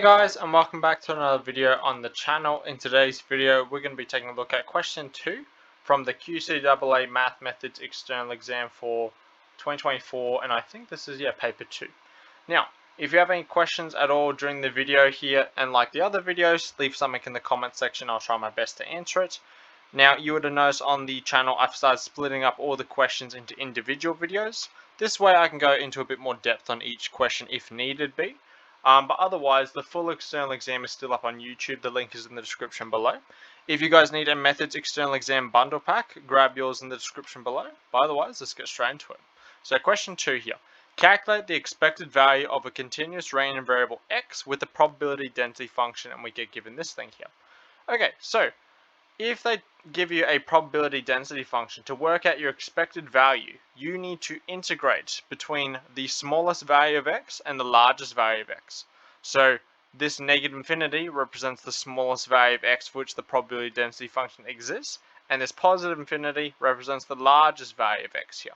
Hey guys, and welcome back to another video on the channel. In today's video we're going to be taking a look at question 2 from the QCAA Math Methods External Exam for 2024, and I think this is paper 2. Now if you have any questions at all during the video here, and like the other videos, leave something in the comment section. I'll try my best to answer it. Now you would have noticed on the channel I've started splitting up all the questions into individual videos. This way I can go into a bit more depth on each question if needed be. But otherwise, the full external exam is still up on YouTube. The link is in the description below. If you guys need a Methods External Exam bundle pack, grab yours in the description below. But otherwise, let's get straight into it. So question 2 here. Calculate the expected value of a continuous random variable x with the probability density function, and we get given this thing here. Okay, so if they give you a probability density function to work out your expected value, you need to integrate between the smallest value of x and the largest value of x. So this negative infinity represents the smallest value of x for which the probability density function exists, and this positive infinity represents the largest value of x here.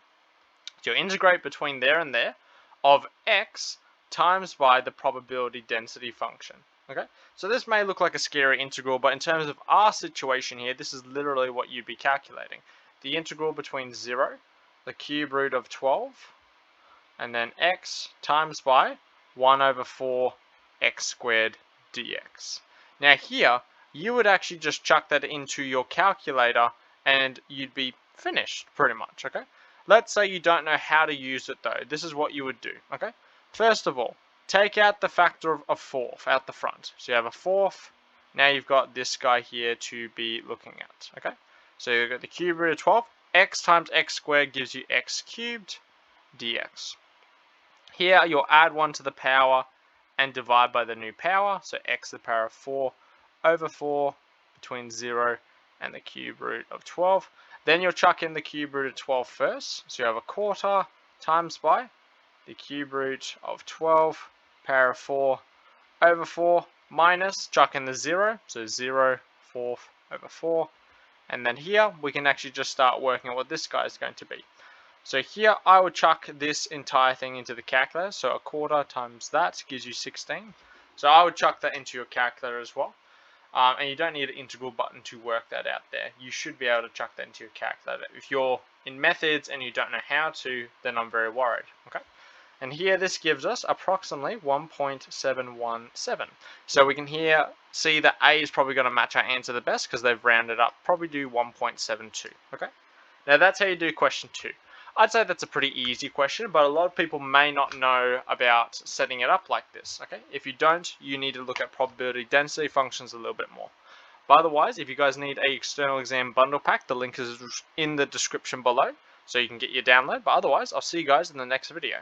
So you integrate between there and there of x times by the probability density function. Okay, so this may look like a scary integral, but in terms of our situation here, this is literally what you'd be calculating. The integral between 0, the cube root of 12, and then x times by 1 over 4 x squared dx. Now here, you would actually just chuck that into your calculator and you'd be finished pretty much, okay? Let's say you don't know how to use it though. This is what you would do, okay? First of all, take out the factor of a fourth out the front. So you have a fourth. Now you've got this guy here to be looking at. Okay. So you've got the cube root of 12. X times x squared gives you x cubed dx. Here you'll add 1 to the power and divide by the new power. So x to the power of 4 over 4 between 0 and the cube root of 12. Then you'll chuck in the cube root of 12 first. So you have a quarter times by the cube root of 12 power of 4 over 4 minus, chuck in the 0, so 0 fourth over 4, and then here we can actually just start working out what this guy is going to be. So here I would chuck this entire thing into the calculator, so a quarter times that gives you 16. So I would chuck that into your calculator as well. And you don't need an integral button to work that out there. You should be able to chuck that into your calculator. If you're in methods and you don't know how to, then I'm very worried. Okay. And here this gives us approximately 1.717. So we can here see that A is probably going to match our answer the best because they've rounded up. Probably do 1.72. Okay. Now that's how you do question 2. I'd say that's a pretty easy question, but a lot of people may not know about setting it up like this. Okay. If you don't, you need to look at probability density functions a little bit more. But otherwise, if you guys need a external exam bundle pack, the link is in the description below, so you can get your download. But otherwise, I'll see you guys in the next video.